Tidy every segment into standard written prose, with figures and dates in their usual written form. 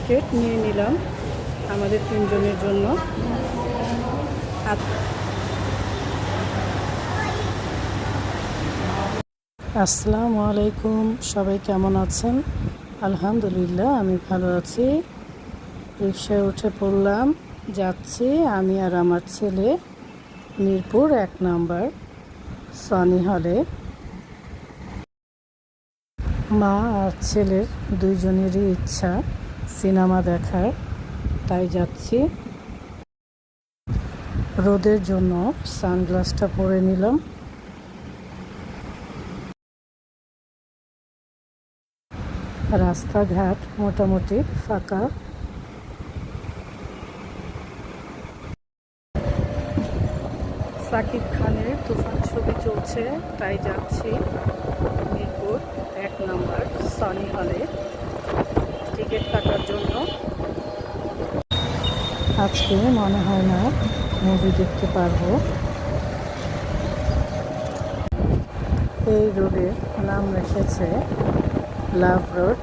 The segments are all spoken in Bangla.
টিকিট নিয়ে নিলাম আমাদের তিনজনের জন্য। আসসালামু আলাইকুম, সবাই কেমন আছেন? আলহামদুলিল্লাহ আমি ভালো আছি। রিকশায় উঠে পড়লাম, যাচ্ছি আমি আর আমার ছেলে মিরপুর 1 নম্বর সনি হলে। মা আর ছেলের দুইজনেরই ইচ্ছা সিনেমা দেখার, তাই যাচ্ছি। রোদের জন্য সানগ্লাসটা পরে নিলাম। রাস্তাঘাট মোটামুটি ফাঁকা। সাকিব খানের তুফান ছবি চলছে, তাই যাচ্ছি মিরপুর 1 নম্বর সনি হলে টিকিট কাটার জন্য। আজকে মনে হয় না মুভি দেখতে পারবো। এই রোডের নাম রেখেছে লাভ রোড।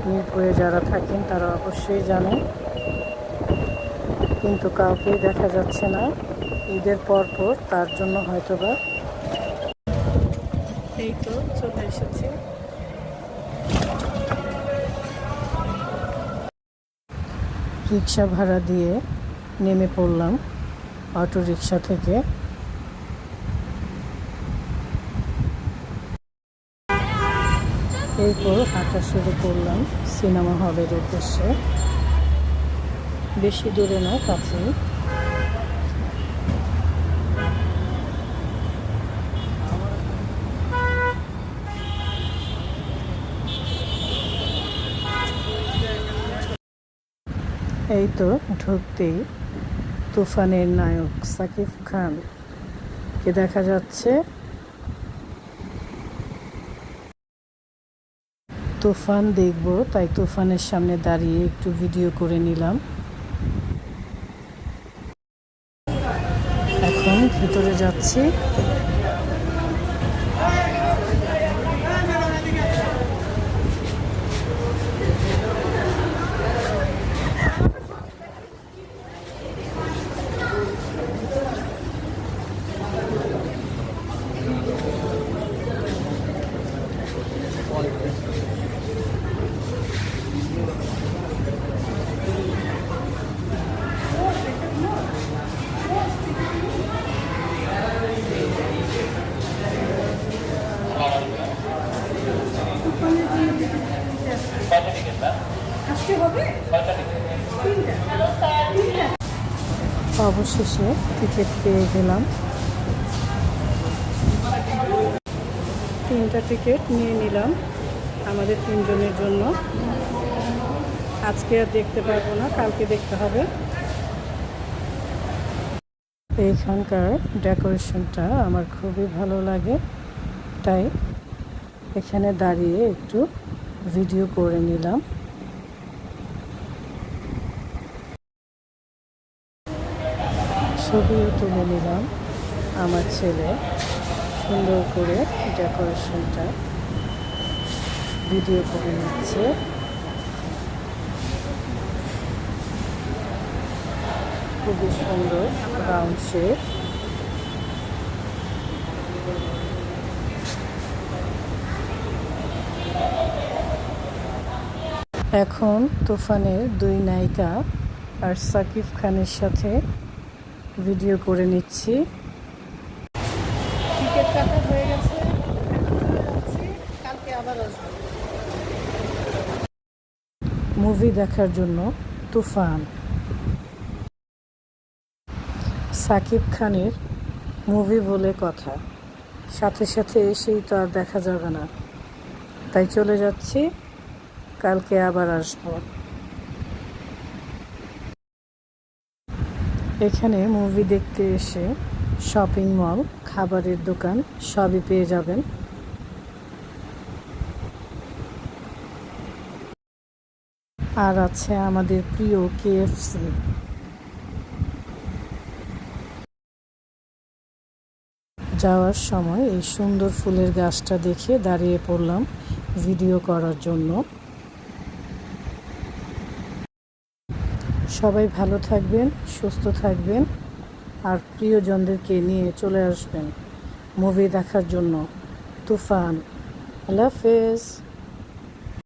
মিরপুরে যারা থাকেন তারা অবশ্যই জানেন, কিন্তু কাউকেই দেখা যাচ্ছে না ঈদের পরপর, তার জন্য হয়তোবা। এই তো চলে এসেছি। রিক্সা ভাড়া দিয়ে নেমে পড়লাম অটো রিক্সা থেকে। এরপর হাঁটা শুরু করলাম সিনেমা হলের উদ্দেশ্যে। বেশি দূরে না, কাছেই। এই তো ঢুকতেই তুফানের নায়ক সাকিব খানকে দেখা যাচ্ছে। তুফান দেখব, তাই তুফানের সামনে দাঁড়িয়ে একটু ভিডিও করে নিলাম। এখন ভিতরে যাচ্ছি। অবশেষে টিকিট পেয়ে গেলাম। 3টা টিকিট নিয়ে নিলাম আমাদের তিনজনের জন্য। আজকে আর দেখতে পারবো না, কালকে দেখতে হবে। এইখানকার ডেকোরেশনটা আমার খুবই ভালো লাগে, তাই এখানে দাঁড়িয়ে একটু ভিডিও করে নিলাম। ছবিও তুলে নিলাম। আমার ছেলে সুন্দর করে ডেকোরেশনটা ভিডিও করে নিচ্ছে। খুবই সুন্দর রাউন্ড শেপ। এখন তুফানের 2 নায়িকা আর সাকিব খানের সাথে ভিডিও করে নিচ্ছি। টিকিট কাটা হয়ে গেছে, কালকে আবার আসবো মুভি দেখার জন্য। তুফান সাকিব খানের মুভি বলে কথা, সাথে সাথে এসেই তো আর দেখা যাবে না, তাই চলে যাচ্ছি, কালকে আবার আসবো। এখানে মুভি দেখতে এসে শপিং মল, খাবারের দোকান সবই পেয়ে যাবেন। আর আছে আমাদের প্রিয় কেএফসি। যাওয়ার সময় এই সুন্দর ফুলের গাছটা দেখে দাঁড়িয়ে পড়লাম ভিডিও করার জন্য। সবাই ভালো থাকবেন, সুস্থ থাকবেন, আর প্রিয়জনদেরকে নিয়ে চলে আসবেন মুভি দেখার জন্য। তুফান। আল্লাহ হাফেজ।